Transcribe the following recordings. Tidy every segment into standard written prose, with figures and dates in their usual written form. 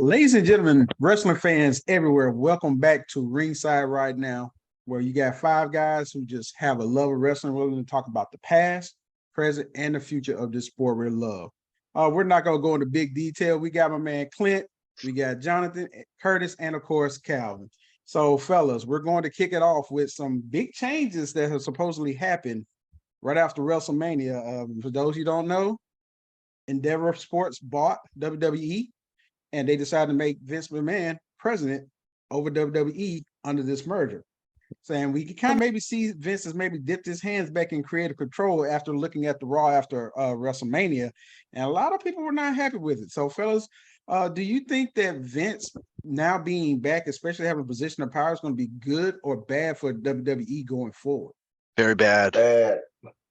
Ladies and gentlemen, wrestling fans everywhere, welcome back to Ringside right now, where you got five guys who just have a love of wrestling, willing to talk about the past, present, and the future of this sport we love. We're not going to go into big detail. We got my man Clint, we got Jonathan, Curtis, and of course, Calvin. So, fellas, we're going to kick it off with some big changes that have supposedly happened right after WrestleMania. For those you don't know, Endeavor Sports bought WWE, and they decided to make Vince McMahon president over WWE under this merger. Saying we can kind of maybe see Vince has maybe dipped his hands back in creative control after looking at the Raw after WrestleMania, and a lot of people were not happy with it. So, fellas, do you think that Vince now being back, especially having a position of power, is going to be good or bad for WWE going forward? Very bad. Bad.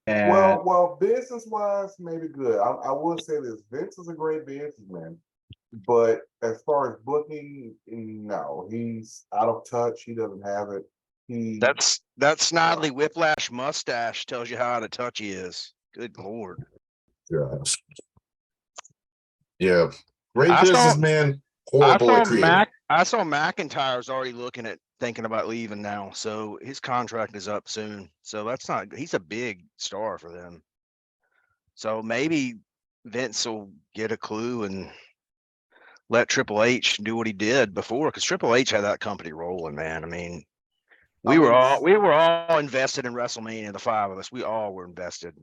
Well, business-wise, maybe good. I will say this: Vince is a great businessman. But as far as booking, no, he's out of touch. He doesn't have it. That snidely whiplash mustache tells you how out of touch he is. Good Lord. Yeah. Great businessman, horrible at creative. I saw McIntyre's already thinking about leaving now. So his contract is up soon. So he's a big star for them. So maybe Vince will get a clue and let Triple H do what he did before, because Triple H had that company rolling, man. I mean, we were all invested in WrestleMania. The five of us, we all were invested.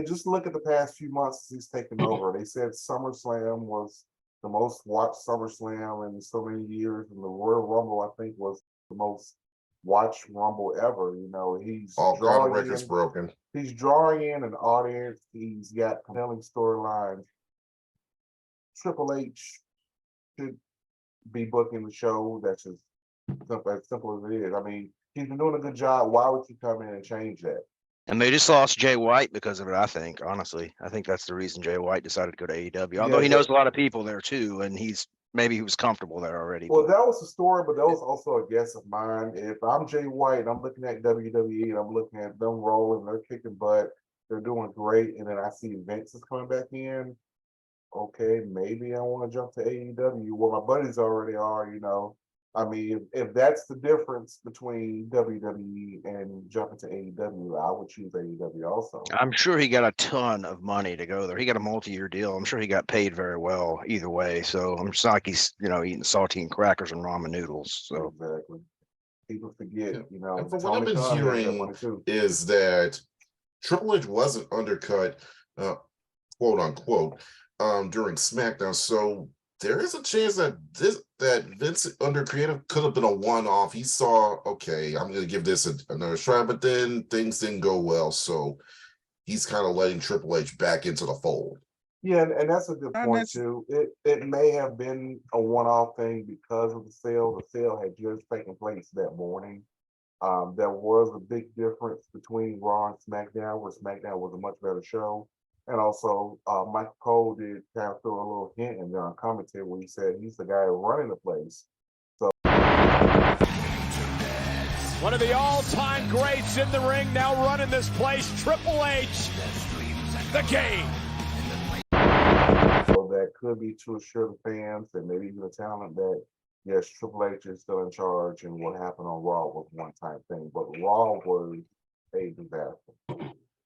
Just look at the past few months since he's taken over. They said SummerSlam was the most watched SummerSlam in so many years, and the Royal Rumble, I think, was the most watched Rumble ever. You know, he's all records broken. He's drawing in an audience. He's got compelling storylines. Triple H should be booking the show. That's just as simple as it is. I mean, he's been doing a good job. Why would you come in and change that? And they just lost Jay White because of it, I think, honestly. I think that's the reason Jay White decided to go to AEW. Although he knows a lot of people there too, and maybe he was comfortable there already. Well, that was the story, but that was also a guess of mine. If I'm Jay White and I'm looking at WWE and I'm looking at them rolling, they're kicking butt, they're doing great, and then I see Vince is coming back in, okay, maybe I want to jump to AEW. Well, my buddies already are, you know. I mean, if that's the difference between WWE and jumping to AEW, I would choose AEW also. I'm sure he got a ton of money to go there. He got a multi-year deal. I'm sure he got paid very well either way. So I'm just not like he's, eating saltine crackers and ramen noodles. So exactly. People forget, And from what I've been hearing is that Triple H wasn't undercut, quote unquote, during SmackDown. So there is a chance that Vince under creative could have been a one-off. He saw, okay, I'm going to give this another try, but then things didn't go well. So he's kind of letting Triple H back into the fold. Yeah, and that's a good point too. It may have been a one-off thing because of the sale. The sale had just taken place that morning. There was a big difference between Raw and SmackDown, where SmackDown was a much better show. And also, Michael Cole did kind of throw a little hint in there on commentary where he said he's the guy running the place. So, one of the all-time greats in the ring now running this place, Triple H, the Game. So that could be to assure the fans and maybe even the talent that, yes, Triple H is still in charge, and what happened on Raw was a one-time thing. But Raw was a disaster.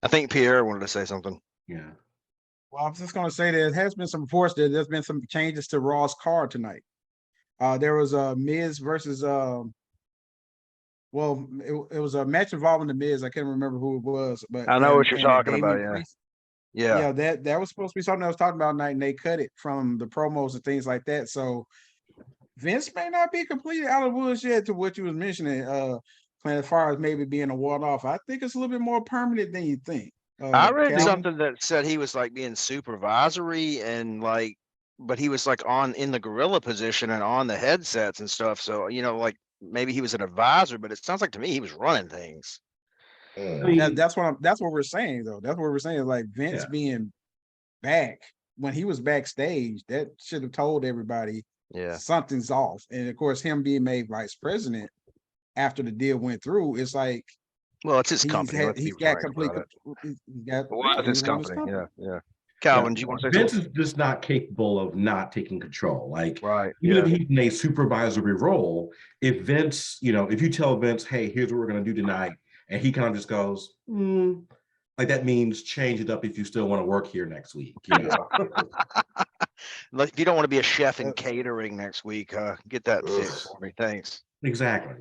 I think Pierre wanted to say something. Yeah. Well, I was just going to say there has been some reports that there's been some changes to Raw's card tonight. There was a Miz versus it was a match involving the Miz. I can't remember who it was, but I know what you're talking about. Yeah. That was supposed to be something I was talking about tonight, and they cut it from the promos and things like that. So Vince may not be completely out of the woods yet to what you was mentioning, as far as maybe being a one-off. I think it's a little bit more permanent than you think. I read something that said he was like being supervisory and but he was like in the gorilla position and on the headsets and stuff. So, maybe he was an advisor, but it sounds like to me he was running things. That's what we're saying though. That's what we're saying. Like Vince being back when he was backstage, that should have told everybody something's off. And of course, him being made vice president after the deal went through, it's like, well, it's his company. He's got complete. It's his company. Yeah. Calvin, do you want to say Vince something? is just not capable of not taking control. Like, Right. even Yeah. if he's in a supervisory role, if Vince, if you tell Vince, hey, here's what we're going to do tonight, and he kind of just goes, like that means change it up if you still want to work here next week. Like, if you don't want to be a chef in catering next week, get that Ugh. fixed for me. Thanks. Exactly.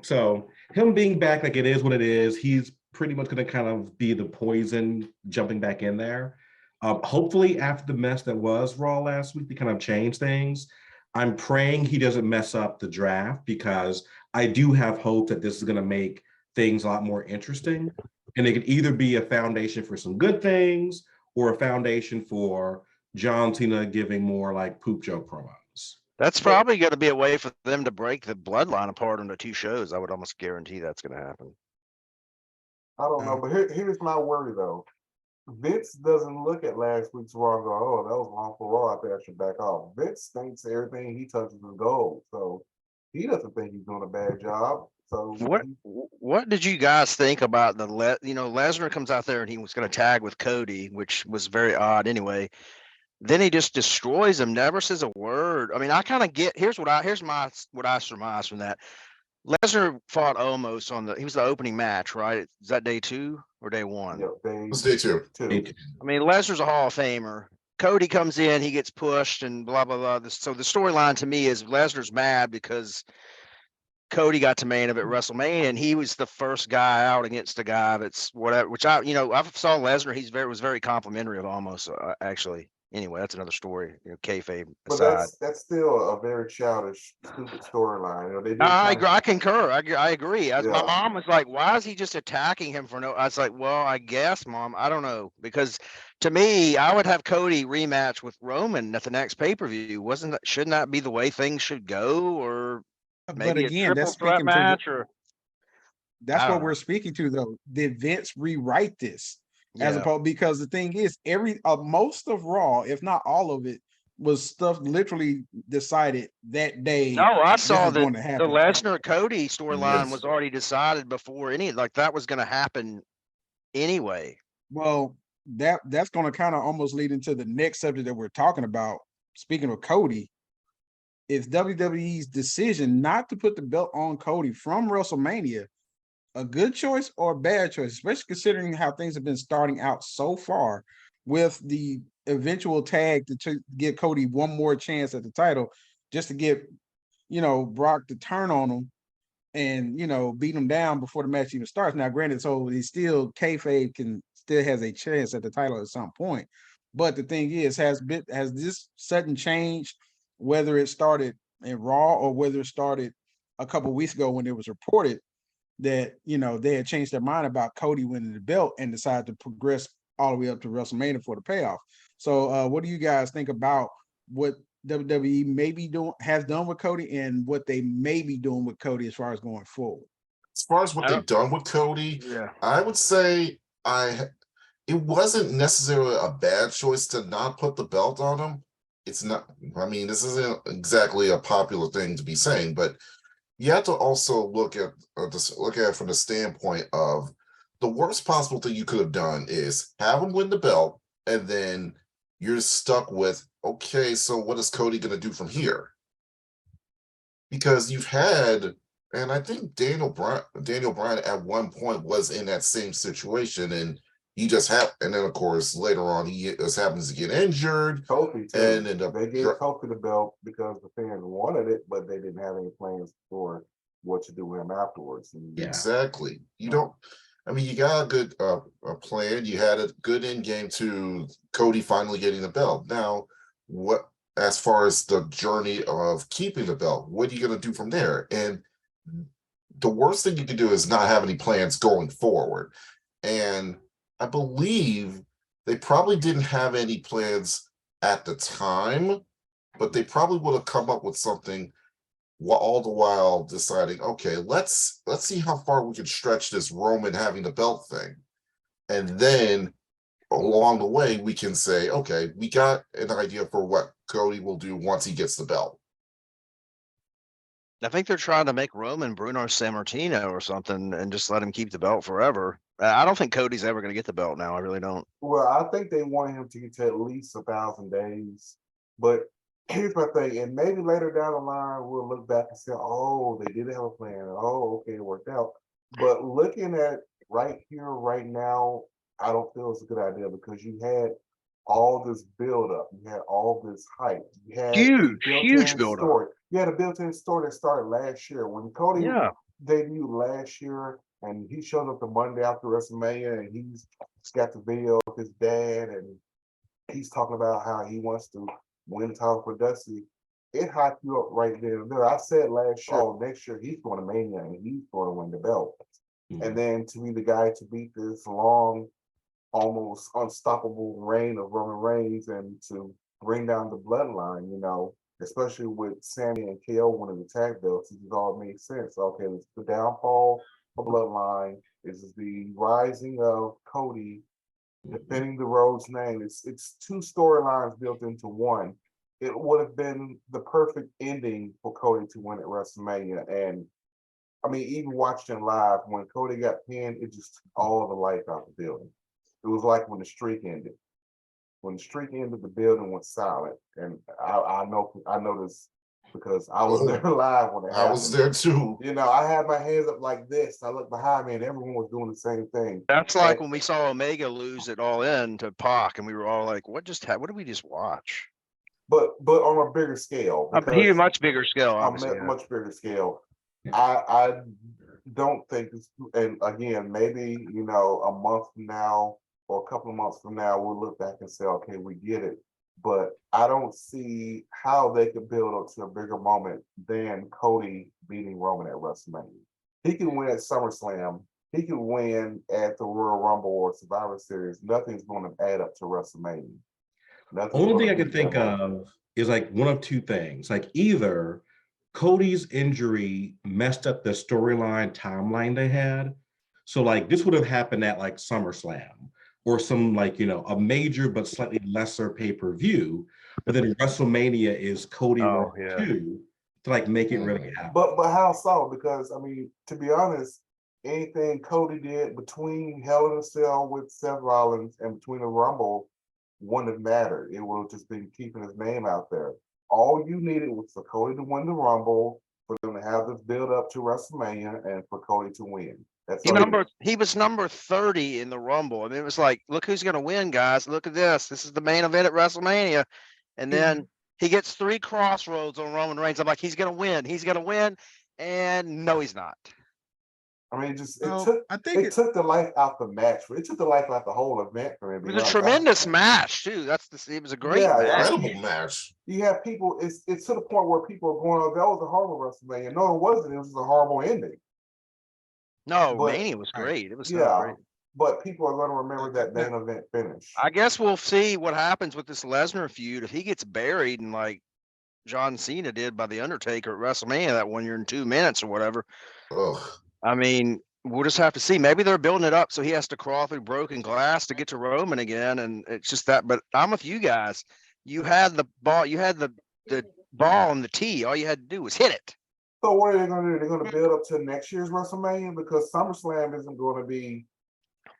So him being back, like, it is what it is. He's pretty much going to kind of be the poison jumping back in there. Hopefully, after the mess that was Raw last week, to kind of change things. I'm praying he doesn't mess up the draft, because I do have hope that this is going to make things a lot more interesting. And it could either be a foundation for some good things or a foundation for John Cena giving more like poop joke promos. That's probably going to be a way for them to break the bloodline apart into 2 shows. I would almost guarantee that's going to happen. I don't know, but here's my worry though. Vince doesn't look at last week's Raw and go, "Oh, that was wrong for Raw. I think I should back off." Vince thinks everything he touches is gold, so he doesn't think he's doing a bad job. So What did you guys think about Lesnar comes out there and he was going to tag with Cody, which was very odd anyway. Then he just destroys him, never says a word. I mean, I kind of get what I surmise from that. Lesnar fought Omos he was the opening match, right? Is that day 2 or day 1? yeah, It's day 2. I mean, Lesnar's a Hall of Famer. Cody comes in, he gets pushed and blah, blah, blah. So the storyline to me is Lesnar's mad because Cody got to main event at WrestleMania, and he was the first guy out against a guy that's whatever. Which I saw Lesnar. Was very complimentary of Omos, actually. Anyway, that's another story. Kayfabe but aside. that's still a very childish, stupid storyline. I concur. I agree. My Yeah. mom was like, "Why is he just attacking him for no?" I was like, "Well, I guess, Mom. I don't know, because to me, I would have Cody rematch with Roman at the next pay-per-view. Shouldn't that be the way things should go? Or maybe But again, a triple that's threat speaking to match? Or that's I what don't we're know. speaking to, though. Did Vince rewrite this as Yeah. opposed? Because the thing is, most of Raw, if not all of it, was stuff literally decided that day. No, I this saw is that going to the happen. Lesnar Cody storyline Yes. was already decided before that was going to happen anyway. Well, that's going to kind of almost lead into the next subject that we're talking about. Speaking of Cody, is WWE's decision not to put the belt on Cody from WrestleMania a good choice or a bad choice, especially considering how things have been starting out so far, with the eventual tag to give Cody one more chance at the title, just to get Brock to turn on him and beat him down before the match even starts. Now, granted, so he's still kayfabe still has a chance at the title at some point, but the thing is, has this sudden change, whether it started in Raw or whether it started a couple of weeks ago when it was reported that they had changed their mind about Cody winning the belt and decided to progress all the way up to WrestleMania for the payoff. So what do you guys think about what WWE has done with Cody and what they may be doing with Cody as far as going forward? As far as what they've done with Cody, Yeah. I would say it wasn't necessarily a bad choice to not put the belt on him. It's not, I mean, this isn't exactly a popular thing to be saying, but you have to also look at it from the standpoint of the worst possible thing you could have done is have him win the belt, and then you're stuck with, okay, so what is Cody going to do from here? Because you've had, and I think Daniel Bryan at one point was in that same situation, and he just and then of course later on he just happens to get injured. Kofi too. And they gave Kofi the belt because the fans wanted it, but they didn't have any plans for what to do with him afterwards. Yeah. Exactly. You don't. I mean, you got a good a plan. You had a good end game to Cody finally getting the belt. Now, what as far as the journey of keeping the belt, what are you going to do from there? And the worst thing you can do is not have any plans going forward. And I believe they probably didn't have any plans at the time, but they probably would have come up with something all the while deciding, okay, let's see how far we can stretch this Roman having the belt thing. And then along the way, we can say, okay, we got an idea for what Cody will do once he gets the belt. I think they're trying to make Roman Bruno Sammartino or something and just let him keep the belt forever. I don't think Cody's ever going to get the belt now. I really don't. Well, I think they want him to get to at least 1,000 days. But here's my thing, and maybe later down the line we'll look back and say, "Oh, they did have a plan. Oh, okay, it worked out." But looking at right here, right now, I don't feel it's a good idea because you had all this buildup, you had all this hype, you had Huge built-in buildup. story. You had a built-in story that started last year when Cody Yeah. debuted last year, and he showed up the Monday after WrestleMania, and he's got the video of his dad, and he's talking about how he wants to win the title for Dusty. It hyped you up right there and there. I said last year, oh, next year he's going to Mania and he's going to win the belt. And then to be the guy to beat this long, almost unstoppable reign of Roman Reigns and to bring down the bloodline, you know, especially with Sammy and KO winning the tag belts, it all made sense. Okay, it's the downfall of bloodline. This is the rising of Cody defending the Rhodes name. It's two storylines built into one. It would have been the perfect ending for Cody to win at WrestleMania. And I mean, even watching live, when Cody got pinned, it just took all the life out of the building. It was like when the streak ended. When the streak ended, the building went silent. And I know this because I was there live when it happened. I was there too. You know, I had my hands up like this. I looked behind me and everyone was doing the same thing. That's like when we saw Omega lose it all in to Pac, and we were all like, what just happened? What did we just watch? But on a bigger scale. A much bigger scale, obviously. Much bigger scale. I don't think it's, and again, maybe, you know, a month from now or a couple of months from now, we'll look back and say, okay, we get it. But I don't see how they could build up to a bigger moment than Cody beating Roman at WrestleMania. He can win at SummerSlam. He can win at the Royal Rumble or Survivor Series. Nothing's going to add up to WrestleMania. Only thing I can think of is like one of two things. Like either Cody's injury messed up the storyline timeline they had. So like this would have happened at like SummerSlam or some like, you know, a major but slightly lesser pay-per-view. But then WrestleMania is Cody Rhodes 2 to like make it really happen. But how so? Because I mean, to be honest, anything Cody did between Hell in a Cell with Seth Rollins and between the Rumble wouldn't have mattered. It would have just been keeping his name out there. All you needed was for Cody to win the Rumble, for them to have this build up to WrestleMania, and for Cody to win. He was number 30 in the Rumble. I mean, it was like, look who's going to win, guys. Look at this. This is the main event at WrestleMania. And then he gets 3 crossroads on Roman Reigns. I'm like, he's going to win. He's going to win. And no, he's not. I mean, it took the life out the match. It took the life out the whole event for him. It was a tremendous match too. It was a great match. Incredible match. You have people. It's to the point where people are going, "Oh, that was a horrible WrestleMania." No, it wasn't. It was a horrible ending. No, Mania was great. It was great. But people are going to remember that main event finish. I guess we'll see what happens with this Lesnar feud if he gets buried and like John Cena did by the Undertaker at WrestleMania that 1 year and 2 minutes or whatever. Ugh. I mean, we'll just have to see. Maybe they're building it up so he has to crawl through broken glass to get to Roman again, and it's just that. But I'm with you guys. You had the ball. You had the ball and the tee. All you had to do was hit it. So what are they going to do? They're going to build up to next year's WrestleMania because SummerSlam isn't going to be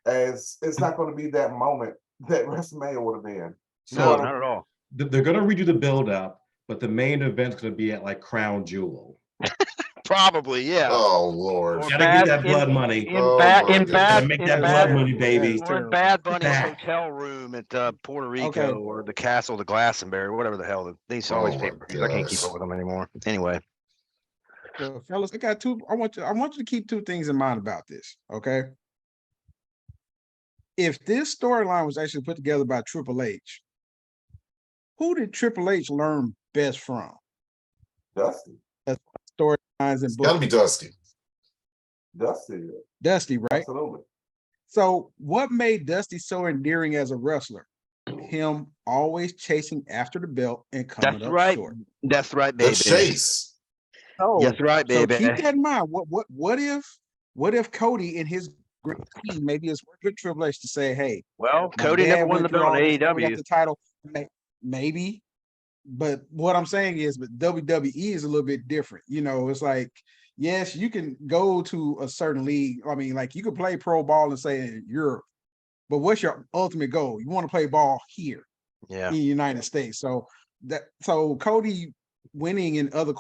it's not going to be that moment that WrestleMania would have been. No, not at all. They're going to redo the build up, but the main event's going to be at like Crown Jewel. Probably, yeah. Oh Lord! Gotta get that blood money. Make that blood money, baby. Or in Bad Bunny's hotel room at Puerto Rico, or the Castle of Glastonbury, whatever the hell. These always pay-per-views. I can't keep up with them anymore. Anyway, so fellas, I got two. I want you to keep 2 things in mind about this. Okay, if this storyline was actually put together by Triple H, who did Triple H learn best from? Dusty. Storylines and It's gotta be Dusty. Dusty, right? Absolutely. So what made Dusty so endearing as a wrestler? Him always chasing after the belt and coming up short. That's right, baby. The chase. Oh, that's right, baby. So keep that in mind. What if Cody and his great team maybe it's worked with Triple H to say, hey, well, Cody never won the belt in AEW. Got the title. Maybe but what I'm saying is, but WWE is a little bit different. You know, it's like, yes, you can go to a certain league. I mean, like you could play pro ball and say in Europe, but what's your ultimate goal? You want to play ball here Yeah. in the United States. So Cody winning in other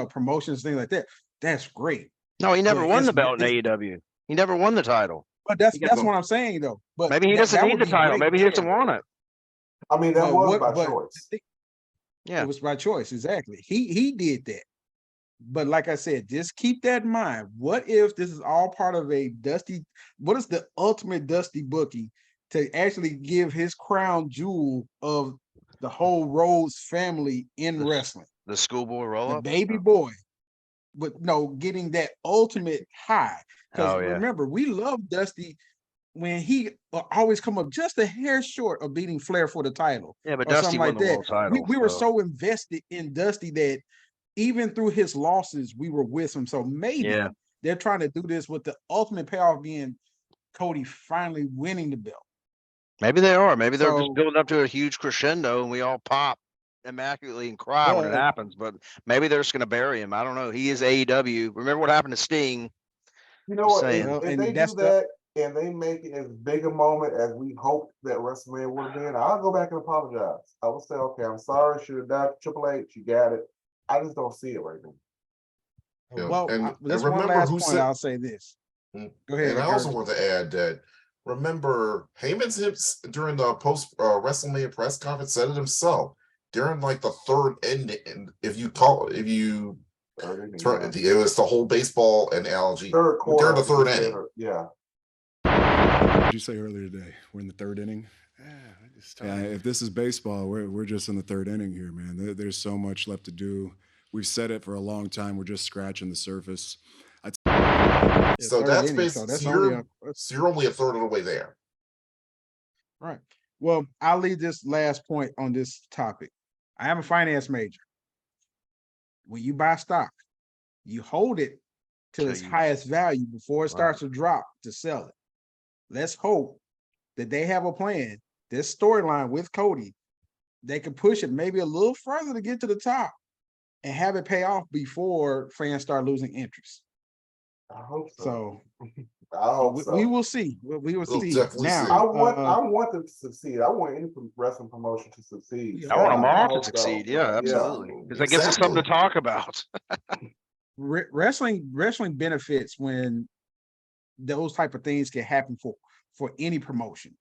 promotions, things like that, that's great. No, he never But won the it's- belt in AEW. He never won the title. But that's He gets- what I'm saying though. But Maybe he doesn't that need would the be title. great Maybe he doesn't then. want it. I mean, that But was what- by but choice. Yeah. It was by choice, exactly. He did that. But like I said, just keep that in mind. What if this is all part of a Dusty? What is the ultimate Dusty booking to actually give his crown jewel of the whole Rhodes family in The- wrestling? The schoolboy roll The up. baby boy, but no, getting that ultimate high. Because Oh, yeah. remember, we love Dusty when he always come up just a hair short of beating Flair for the title. Yeah, but Or Dusty something won like the that. world title. We were so invested in Dusty that even through his losses, we were with him. So maybe Yeah. they're trying to do this with the ultimate payoff being Cody finally winning the belt. Maybe they are. Maybe they're just So- building up to a huge crescendo and we all pop immaculately and cry when it But- happens. But maybe they're just going to bury him. I don't know. He is AEW. Remember what happened to Sting? You know Just what? saying. Well, If and they do that's that and they make it as big a moment as we hoped that WrestleMania would have been, I'll go back and apologize. I will say, okay, I'm sorry, should have done Triple H, you got it. I just don't see it right now. Yeah, Well, and that's one remember last who point. said- I'll say this. Mm. Go ahead. And I also Curtis. want to add that remember Heyman's hips during the post WrestleMania press conference said it himself during like the third ending. If you turn it was the whole baseball analogy Third quarter. during the I think third he said inning. it. Yeah. What did you say earlier today? We're in the third inning. Yeah, if this is baseball, we're just in the third inning here, man. There's so much left to do. We've said it for a long time. We're just scratching the surface. So third that's inning, basically that's so you're only a third of the way there. right. Well, I'll leave this last point on this topic. I am a finance major. When you buy stock, you hold it to Till its you- highest value before it starts to drop to sell it. Let's hope that they have a plan. This storyline with Cody, they can push it maybe a little further to get to the top and have it pay off before fans start losing interest. I hope so. So I hope so. we will see. We will We'll see. definitely Now, see. I want them to succeed. I want any wrestling promotion to succeed. Yeah, I want them I all hope to so. succeed. Yeah, absolutely. Because that gives us something to Exactly. talk about. wrestling benefits when those type of things can happen for any promotion.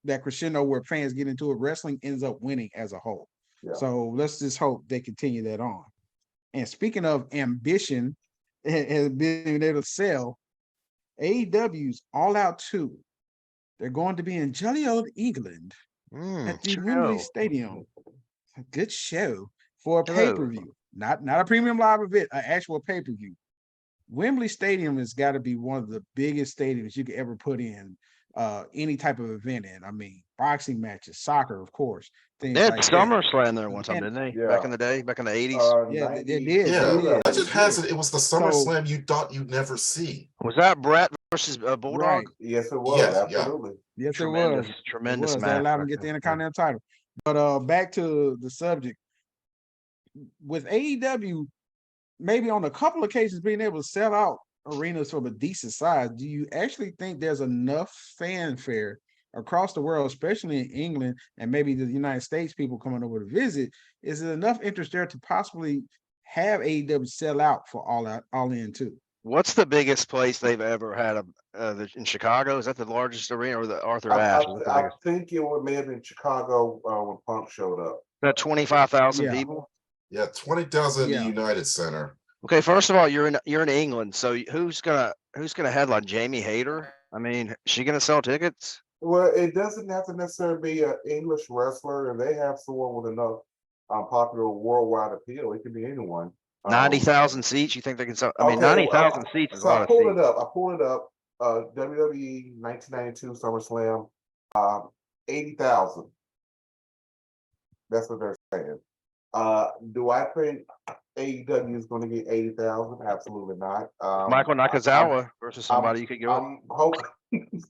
That crescendo where fans get into it, wrestling ends up winning as a whole. Yeah. So let's just hope they continue that on. And speaking of ambition and being able to sell, AEW's All Out 2, they're going to be in jolly old England at the Wembley Stadium. A good show for a Hello. pay-per-view, not a premium live event, an actual pay-per-view. Wembley Stadium has got to be one of the biggest stadiums you could ever put in any type of event in. I mean, boxing matches, soccer, of course, things They had like that. SummerSlam there one time, And- didn't they? Yeah. Back in the day, back in the 80s. Yeah, they 90s. did. Yeah, they did. legend has it was the So- SummerSlam you thought you'd never see. Was that Brett versus Bulldog? Right. Yes, it was. Yes, yeah. Absolutely. Yes, Tremendous, it was. tremendous They match. allowed him back to get the then. Intercontinental title. But back to the subject. With AEW, maybe on a couple occasions being able to sell out arenas from a decent size, do you actually think there's enough fanfare across the world, especially in England and maybe the United States, people coming over to visit? Is there enough interest there to possibly have AEW sell out for all in too? What's the biggest place they've ever had in Chicago? Is that the largest arena or the Arthur Ashe? Is that the I biggest? think it may have been Chicago when Punk showed up. That 25,000 Yeah. people? Yeah, 20,000 in Yeah. the United Center. Okay, first of all, you're in England, so who's gonna headline? Jamie Hayter? I mean, is she gonna sell tickets? Well, it doesn't have to necessarily be an English wrestler, and they have someone with enough popular worldwide appeal. It could be anyone. 90,000 seats? You think they can sell? I mean, Okay, 90,000 seats is a So lot I of pulled seats. it up. WWE 1992 SummerSlam, 80,000. That's what they're saying. Do I think AEW is going to get 80,000? Absolutely not. Michael Nakazawa versus somebody you could go. I'm hoping.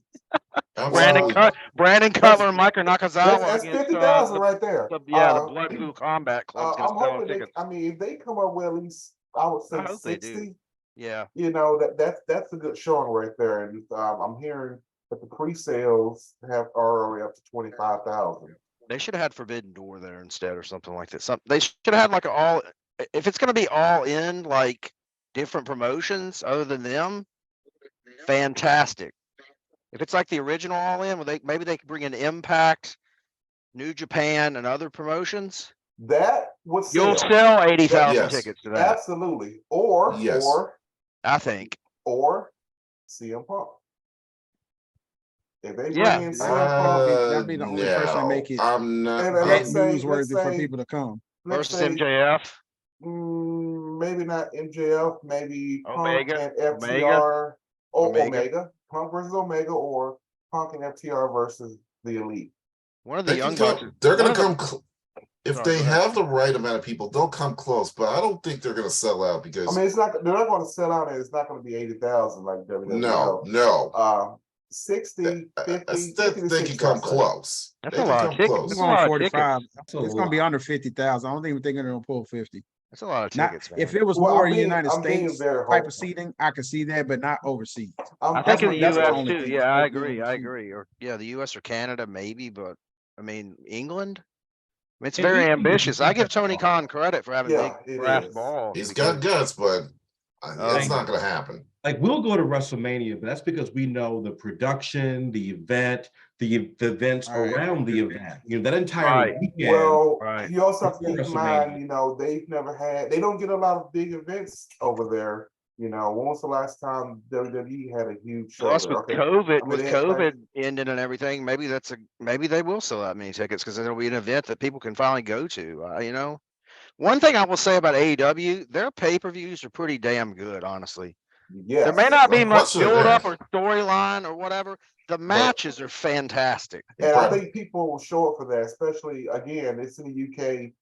Absolutely. Brandon Cutler and Micro Nakazawa That's against 50,000 right there. the Bloodpool Combat Club's I'm gonna sell hoping tickets. I mean, if they come up with at least, I would I say hope they do. 60. Yeah. You know, that's a good showing right there. And I'm hearing that the pre-sales are already up to 25,000. They should have had Forbidden Door there instead or something like that. They should have had like an all, if it's going to be all in, like different promotions other than them, fantastic. If it's like the original all in, where maybe they could bring in Impact, New Japan, and other promotions. That would You'll sell. sell 80,000 Yes. tickets to that. Absolutely. Or Yes. I think. or CM Punk. If they bring Yeah. in CM Punk, that'd be the only person to make it I'm not. and that let's say, newsworthy for people to come. let's Versus say MJF. maybe not MJF, maybe Punk Omega. and FTR or Omega. Punk versus Omega, or Punk and FTR versus the Elite. One of the They young can bucks. come, they're one going to of the- come. If Sorry, they go ahead. have the right amount of people, they'll come close. But I don't think they're going to sell out because. I mean, they're not going to sell out, and it's not going to be 80,000 like WWE. No. 60, 50, I 50 still to think 60, you come I'd say. close. That's They a can lot of come tickets. close. It's That's a lot on of 45. tickets. It's gonna be under 50,000. I don't even think they're gonna pull 50. That's a lot of Not tickets, man. if it was Well, more I'm being- United I'm being States very type of hopeful. seating, I could see that, but not overseas. I think in the that's the U.S. only too. thing. Yeah, I It's gonna be agree. I overseas. agree. Or the U.S. or Canada maybe, but I mean England. I mean, it's And very England is ambitious. I give Tony small. Khan credit for having Yeah, big it brass is. balls. He's because- got guts, but it's Um, not going to happen. Like we'll go to WrestleMania, but that's because we know the production, the event, the events Right. around the event. You know, that entire Right. weekend. Well, Right. you also have to Before keep in mind, WrestleMania. they don't get a lot of big events over there. When was the last time WWE had a huge show? Plus, there? with Okay. COVID, I mean, with they had, like- COVID ending and everything, maybe they will sell that many tickets because there'll be an event that people can finally go to. One thing I will say about AEW, their pay-per-views are pretty damn good, honestly. Yes. There may not be much Unfortunately, build up yeah. or storyline or whatever. The matches are fantastic. And I think people will show up for that, especially again, it's in the UK.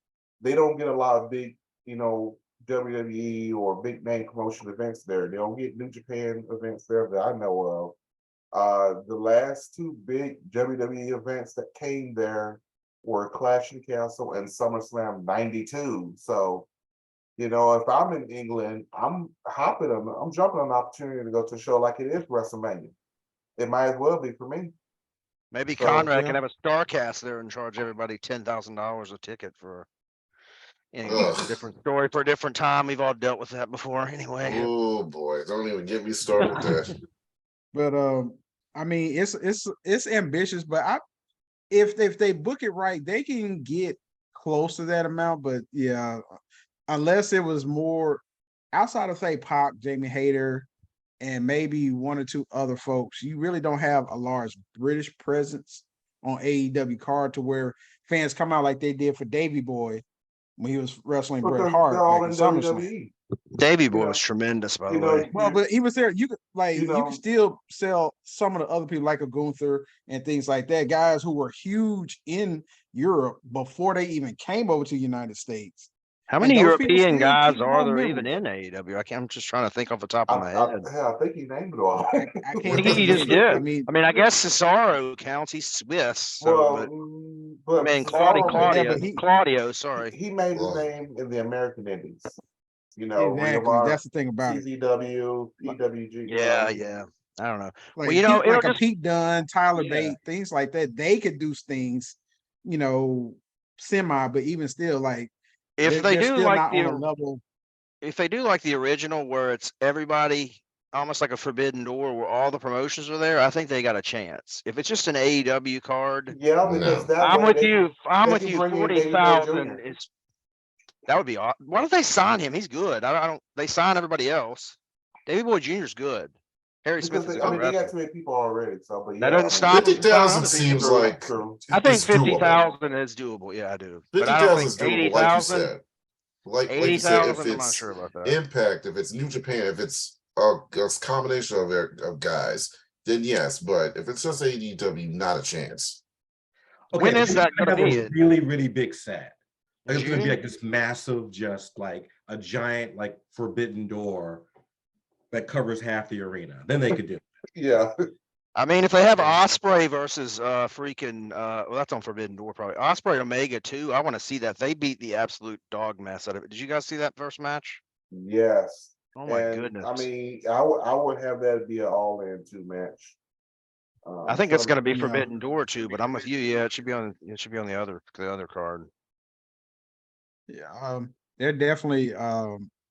They don't get a lot of big, WWE or big name promotion events there. They don't get New Japan events there that I know of. The last two big WWE events that came there were Clash of the Castle and SummerSlam '92. So, if I'm in England, I'm jumping on the opportunity to go to a show like it is WrestleMania. It might as well be for me. Maybe So, Conrad yeah. can have a StarCast there and charge everybody $10,000 a ticket for. Ugh. A different story for a different time. We've all dealt with that before, anyway. Oh boy, don't even get me started with that. But I mean, it's ambitious, but if they book it right, they can get close to that amount. But yeah, unless it was more outside of say Pac, Jamie Hayter, and maybe one or two other folks, you really don't have a large British presence on AEW card to where fans come out like they did for Davey Boy when he was wrestling Bret Because Hart they're all back in in SummerSlam. WWE. Davey Boy Yeah. was tremendous, by the You know, way. Well, but he was there. You could you know- can still sell some of the other people like a Gunther and things like that, guys who were huge in Europe before they even came over to the United States. How And many those people European still guys keep are them there memorable. even in AEW? I'm just trying to think off the top I, of my head. I think he named it all. I can't think He of just it. did. I mean, I guess Cesaro counts. He's Swiss. So, But I mean, Cesaro, Claudio, sorry. he made his Ugh. name in the American Indies. Ring of exactly. Honor, That's the thing about it. CZW, PWG. Yeah. I don't know. Like, Well, it'll like a just- Pete Dunne, Tyler Yeah. Bate, things like that. They could do things, semi, but even still, like If they they're do still like not on a the level. if they do like the original where it's everybody almost like a forbidden door where all the promotions are there, I think they got a chance. If it's just an AEW card, Yeah, because No. that I'm way with they you. I'm they with can you. bring in David Boy 40,000 Jr. is that would be awesome. Why don't they sign him? He's good. I don't. They sign everybody else. David Boy Jr.'s good. Harry Smith Because is a they good got wrestler. too many people already. So, but That yeah, doesn't stop him from 50,000 signing seems True, like true. I think it's doable. 50,000 is doable. Yeah, I do. But I 50,000 don't is think doable, like you 80,000. said. Like you said, if 80,000, I'm not it's sure about that. Impact, if it's New Japan, if it's a combination of guys, then yes. But if it's just AEW, not a chance. When is that They gonna have be? a really, really big set. Like, it's going to be June? like this massive, just like a giant, like forbidden door that covers half the arena. Then they could do it. Yeah. I mean, if they have Osprey versus freaking well, that's on Forbidden Door probably. Osprey and Omega too. I want to see that. They beat the absolute dog mess out of it. Did you guys see that first match? Yes. Oh my And goodness. I mean, I would have that be an all-in 2 match. I think it's going to be yeah. Forbidden Door too, but I'm with you. Yeah, it should be on the other card. Yeah, there definitely,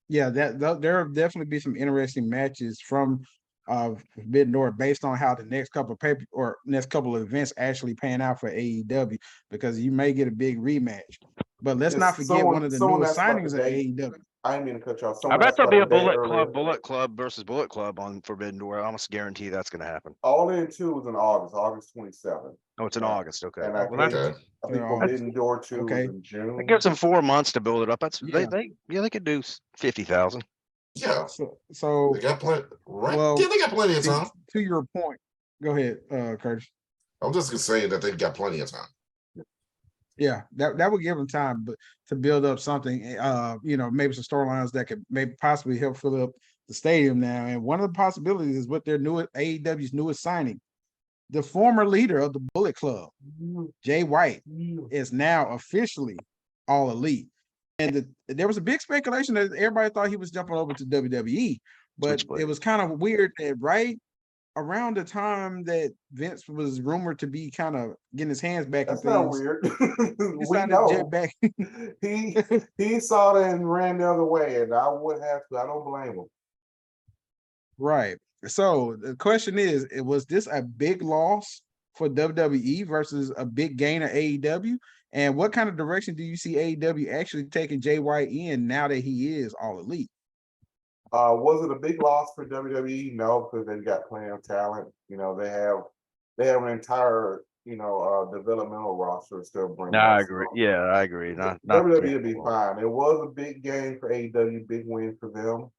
yeah, there'll definitely be some interesting matches from Forbidden Door based on how the next couple of next couple of events actually pan out for AEW, because you may get a big rematch. But let's not forget one of the newest signings at AEW. I didn't mean to cut you off. I bet there'll be a Bullet Bullet Club versus Bullet Club on Forbidden Door. I almost guarantee that's going to happen. All in 2 is in August 27th. Oh, it's in August. Okay. And I Well, think Forbidden Door 2 is in June. That gives them 4 months to build it up. That's Yeah. they could do 50,000. Yeah, So they got plenty. Right? well, Yeah, they got plenty of time. to your point, go ahead, Curtis. I'm just gonna say that they've got plenty of time. Yeah, that would give them time, but to build up something, maybe some storylines that could maybe possibly help fill up the stadium now. And one of the possibilities is with their AEW's newest signing, the former leader of the Bullet Club, Jay White, is now officially All Elite. And there was a big speculation that everybody thought he was jumping over to WWE, but it was kind of weird that right around the time that Vince was rumored to be kind of getting his hands back in things. That's not weird. We know. Back. he saw that and ran the other way, and I would have to. I don't blame him. Right. So the question is, was this a big loss for WWE versus a big gain of AEW? And what kind of direction do you see AEW actually taking Jay White in now that he is All Elite? Was it a big loss for WWE? No, because they've got plenty of talent. They have an entire developmental roster still bringing. No, I agree. Yeah, I agree. Not WWE would be fine. It was a big game for AEW, big win for them.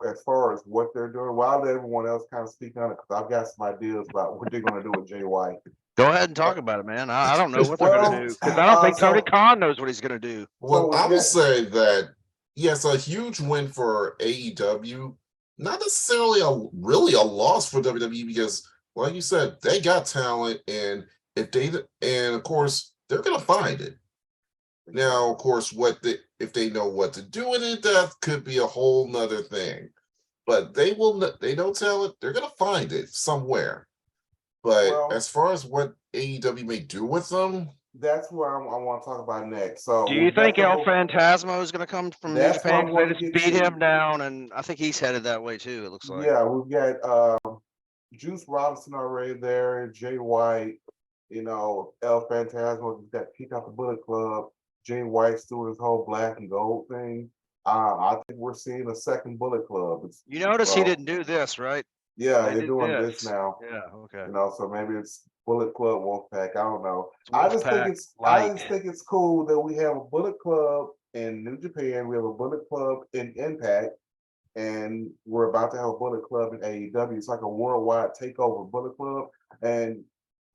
As far as what they're doing, while everyone else kind of speak on it, because I've got some ideas about what they're going to do with Jay White. Go ahead and talk about it, man. I don't know what they're going to do, because I don't think Tony Khan knows what he's going to do. Well, I will say that yes, a huge win for AEW, not necessarily really a loss for WWE, because, like you said, they got talent, and of course they're going to find it. Now, of course, if they know what to do with it, that could be a whole nother thing. But they know talent, they're going to find it somewhere. But as far as what AEW may do with them, that's where I want to talk about next. So, do you think El Phantasmo is going to come from New Japan? They just beat him down, and I think he's headed that way too. It looks like. Yeah, we've got Juice Robinson already there, Jay White. El Phantasmo got kicked out the Bullet Club. Jay White's doing his whole black and gold thing. I think we're seeing a second Bullet Club. You notice he didn't do this, right? Yeah, they're doing this now. Yeah, okay. So maybe it's Bullet Club Wolfpack. I don't know. I just think it's cool that we have a Bullet Club in New Japan. We have a Bullet Club in Impact, and we're about to have a Bullet Club in AEW. It's like a worldwide takeover Bullet Club, and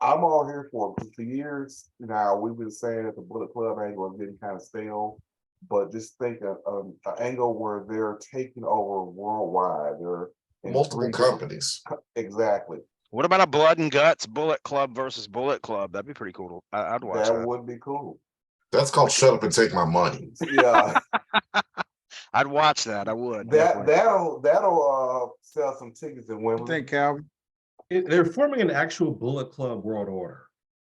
I'm all here for it. For years now, we've been saying that the Bullet Club angle is getting kind of stale, but just think of an angle where they're taking over worldwide. They're multiple companies. Exactly. What about a Blood and Guts Bullet Club versus Bullet Club? That'd be pretty cool. I'd watch that. That would be cool. That's called Shut Up and Take My Money. Yeah. I'd watch that. I would. That'll sell some tickets in Wembley. I think, Calvin. They're forming an actual Bullet Club World Order.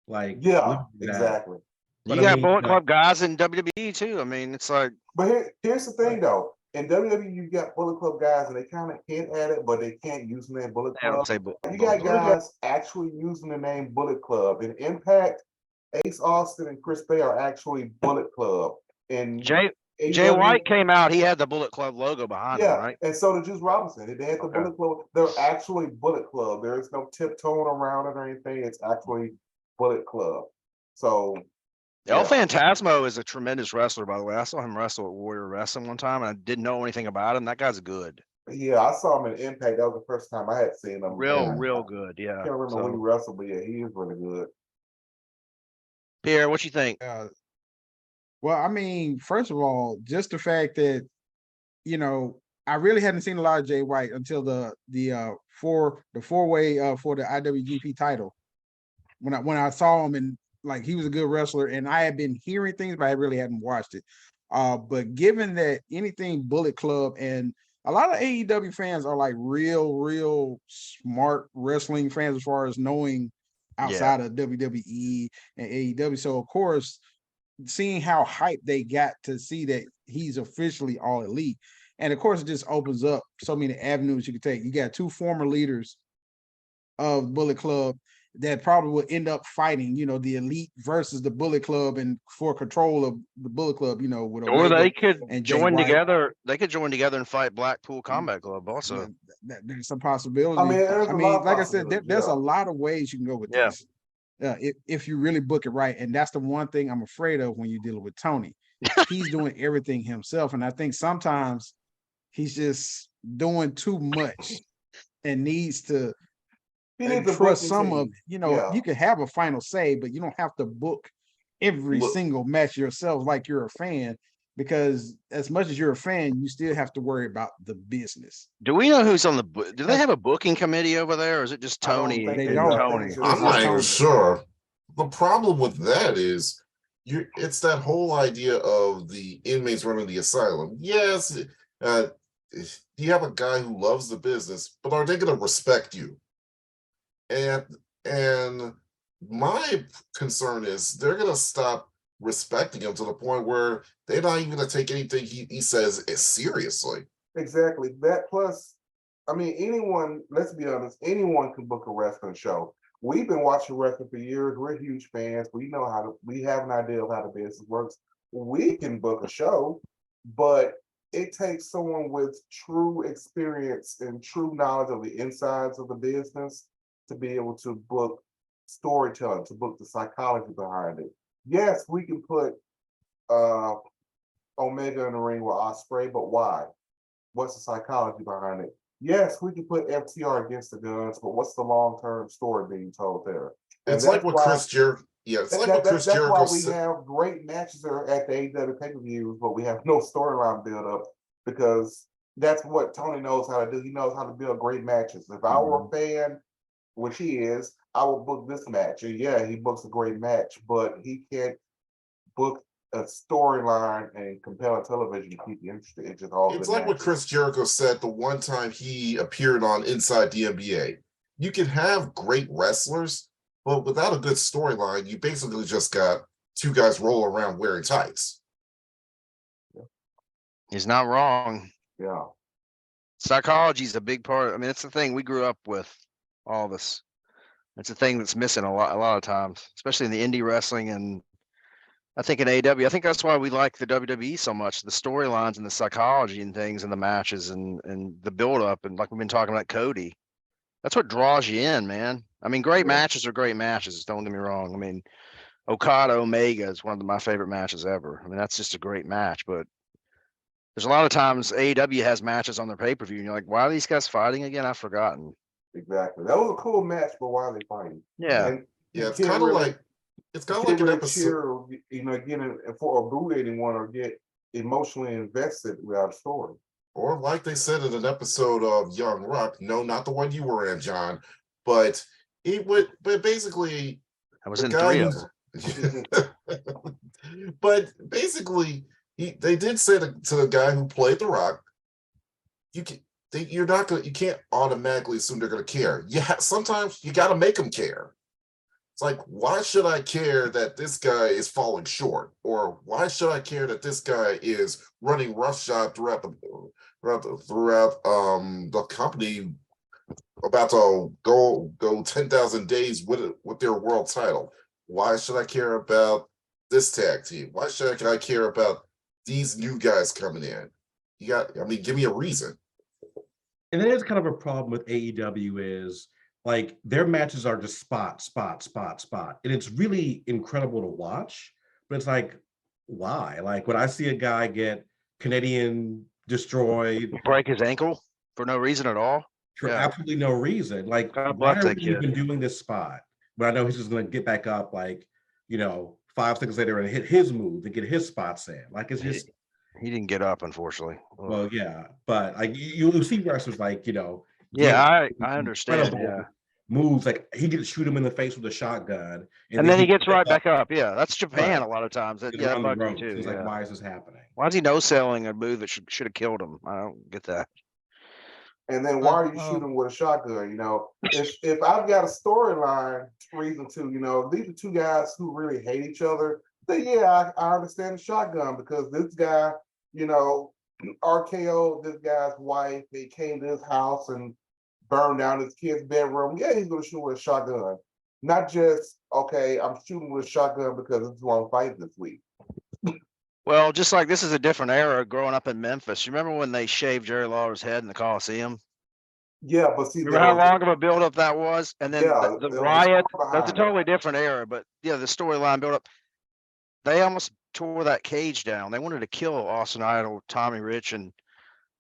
Exactly. You got Bullet Club guys in WWE too. I mean, it's like. But here's the thing, though. In WWE, you got Bullet Club guys, and they kind of hint at it, but they can't use the name Bullet Club. You got guys actually using the name Bullet Club. In Impact, Ace Austin and Chris Bay are actually Bullet Club. And Jay White came out. He had the Bullet Club logo behind him, right? And so did Juice Robinson. They had the Bullet Club. They're actually Bullet Club. There is no tiptoeing around it or anything. It's actually Bullet Club. So. El Phantasmo is a tremendous wrestler, by the way. I saw him wrestle at Warrior Wrestling one time, and I didn't know anything about him. That guy's good. Yeah, I saw him in Impact. That was the first time I had seen him. Real good, yeah. I can't remember when he wrestled, but yeah, he is really good. Pierre, what you think? Well, I mean, first of all, just the fact that, I really hadn't seen a lot of Jay White until the four-way for the IWGP title. When I saw him, and like he was a good wrestler, and I had been hearing things, but I really hadn't watched it. But given that anything Bullet Club, and a lot of AEW fans are like real smart wrestling fans as far as knowing outside of WWE and AEW. So of course, seeing how hyped they got to see that he's officially All Elite. And of course, it just opens up so many avenues you can take. You got two former leaders of Bullet Club that probably will end up fighting, the Elite versus the Bullet Club, and for control of the Bullet Club, with Or Omega they could and Jay join White. together. They could join together and fight Blackpool Combat Club also. There's some possibility. I mean, there's a lot of like I said, there's possibilities, a lot of ways you can go with Yeah. this. If you really book it right. And that's the one thing I'm afraid of when you're dealing with Tony. He's doing everything himself. And I think sometimes he's just doing too much and needs to trust some of it. You can have a final say, but you don't have to book every single match yourself like you're a fan, because as much as you're a fan, you still have to worry about the business. Do we know who's on the? Do they have a booking committee over there, or is it just I don't Tony? think They they don't. do. Tony. I'm not even Tony. sure. The problem with that is it's that whole idea of the inmates running the asylum. Yes, you have a guy who loves the business, but are they going to respect you? And my concern is they're going to stop respecting him to the point where they're not even going to take anything he says as seriously. Exactly. That plus, I mean, anyone, let's be honest, anyone can book a wrestling show. We've been watching wrestling for years. We're huge fans. We have an idea of how the business works. We can book a show, but it takes someone with true experience and true knowledge of the insides of the business to be able to book storytelling, to book the psychology behind it. Yes, we can put Omega in the ring with Ospreay, but why? What's the psychology behind it? Yes, we can put FTR against the Guns, but what's the long-term story being told there? It's like what Chris Jericho. Yeah, it's like what Chris Jericho that's why we said. have great matches at the AEW pay-per-views, but we have no storyline build up, because that's what Tony knows how to do. He knows how to build great matches. If I were a fan, which he is, I would book this match. And yeah, he books a great match, but he can't book a storyline and compelling television to keep you interested. It's just all. It's like what Chris Jericho said the one time he appeared on Inside the NBA. You can have great wrestlers, but without a good storyline, you basically just got two guys rolling around wearing tights. He's not wrong. Yeah. Psychology is a big part. I mean, it's the thing we grew up with, all of us. It's a thing that's missing a lot of times, especially in the indie wrestling, and I think in AEW. I think that's why we like the WWE so much, the storylines and the psychology and things and the matches and the build up, and like we've been talking about Cody. That's what draws you in, man. I mean, great matches are great matches. Don't get me wrong. I mean, Okada Omega is one of my favorite matches ever. I mean, that's just a great match, but there's a lot of times AEW has matches on their pay-per-view and you're like, why are these guys fighting again? I've forgotten. Exactly. That was a cool match, but why are they fighting? Yeah. And it's kind of like an episode. Getting for or boo anyone or get emotionally invested without a story. Or like they said in an episode of Young Rock, no, not the one you were in, John, but basically I was in 3 of them. But basically, they did say to the guy who played The Rock, you can't automatically assume they're going to care. Sometimes you got to make them care. It's like, why should I care that this guy is falling short, or why should I care that this guy is running roughshod throughout the company, about to go 10,000 days with their world title? Why should I care about this tag team? Why should I care about these new guys coming in? Give me a reason. And that is kind of a problem with AEW is like their matches are just spot. And it's really incredible to watch, but it's like, why? Like when I see a guy get Canadian destroyed, break his ankle for no reason at all. For absolutely no reason. Like, why are we even doing this spot? But I know he's just going to get back up, 5 seconds later and hit his move and get his spots in. Like, it's just, He didn't get up, unfortunately. Ugh. Well, yeah, but like you see wrestlers like Yeah, get I understand. incredible Yeah. moves, like he could shoot him in the face with a shotgun, And then he gets pick right up back up. Yeah, that's Japan Right. a lot of times. and Yeah, that run the bugs me ropes. too. It's Yeah. like, why is this happening? Why is he no selling a move that should have killed him? I don't get that. And then why are you shooting with a shotgun? You know, if I've got a storyline reason to, you know, these are two guys who really hate each other, then yeah, I understand the shotgun because this guy, you know, RKO this guy's wife. They came to his house and burned down his kid's bedroom. Yeah, he's gonna shoot with a shotgun. Not just, okay, I'm shooting with a shotgun because it's who I'm fighting this week. Well, just like this is a different era growing up in Memphis. You remember when they shaved Jerry Lawler's head in the Coliseum? Yeah, but see, Remember how long of a buildup that was? And then Yeah, the there was a riot, story that's a behind it. totally different era. But yeah, the storyline build up. They almost tore that cage down. They wanted to kill Austin Idol, Tommy Rich, and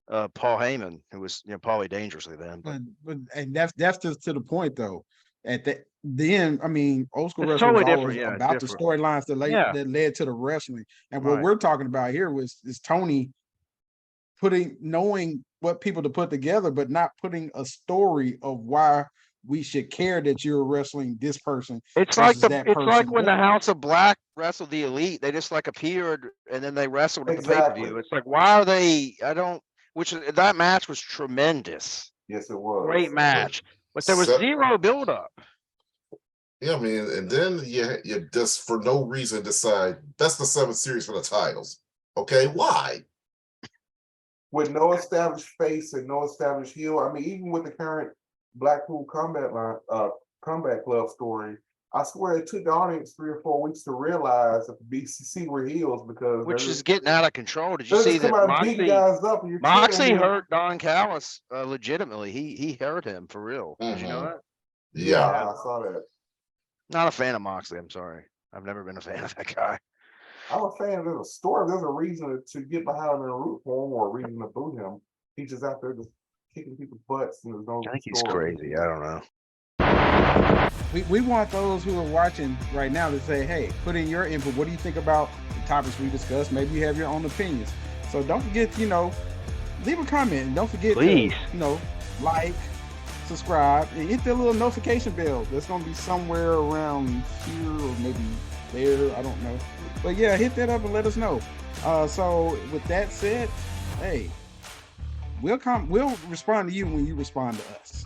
Paul Heyman, who was Paulie Dangerously then. But and that's just to the point though. At the end, I mean, old school It's wrestling totally was always different. Yeah, about different. the storylines Yeah. that led to the wrestling. And what Right. we're talking about here is Tony knowing what people to put together, but not putting a story of why we should care that you're wrestling this person. It's like versus that it's like person. when the House of Black wrestled the Elite. They just like appeared and then they wrestled at the Exactly. pay-per-view. It's like, why are they? That match was tremendous. Yes, it was. Great match. But there was So- zero buildup. Yeah, I mean, and then you just for no reason decide that's the 7th series for the titles. Okay, why? With no established face and no established heel. I mean, even with the current Blackpool Combat Club story, I swear it took the audience 3 or 4 weeks to realize that the BCC were heels because Which is getting out of control. Did you they're see just that coming out and beating Moxley? guys up and you're Moxley cheering them. hurt Don Callis legitimately. He hurt him for real. Did you know that? Yeah, Yeah. I saw that. Not a fan of Moxley. I'm sorry. I've never been a fan of that guy. I'm a fan. There's a story. There's a reason to get behind him and root for him or a reason to boo him. He's just out there just kicking people's butts and there's no I think he's story. crazy. I don't know. We want those who are watching right now to say, hey, put in your input. What do you think about the topics we discussed? Maybe you have your own opinions. So don't forget, leave a comment. And don't forget Please. to, like, subscribe, and hit the little notification bell. That's going to be somewhere around here or maybe there. I don't know. But yeah, hit that up and let us know. So with that said, hey, we'll respond to you when you respond to us.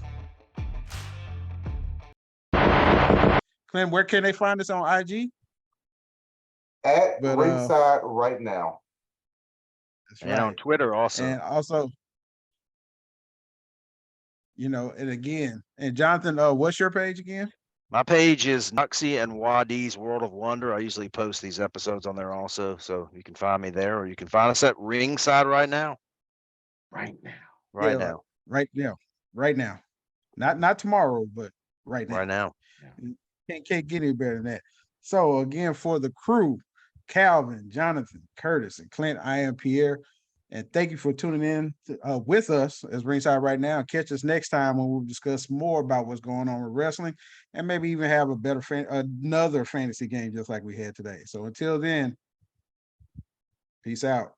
Clint, where can they find us on IG? At Ringside right now. That's And on Twitter also. And also, and again, and Jonathan, what's your page again? My page is Nuxie and Wadi's World of Wonder. I usually post these episodes on there also. So you can find me there, or you can find us at Ringside right now. Right now. Right Yeah, now. Right now. Not tomorrow, but right now. Right now. Can't get any better than that. So again, for the crew, Calvin, Jonathan, Curtis, and Clint, I am Pierre. And thank you for tuning in with us as Ringside right now. Catch us next time when we'll discuss more about what's going on with wrestling and maybe even have another fantasy game just like we had today. So until then, peace out.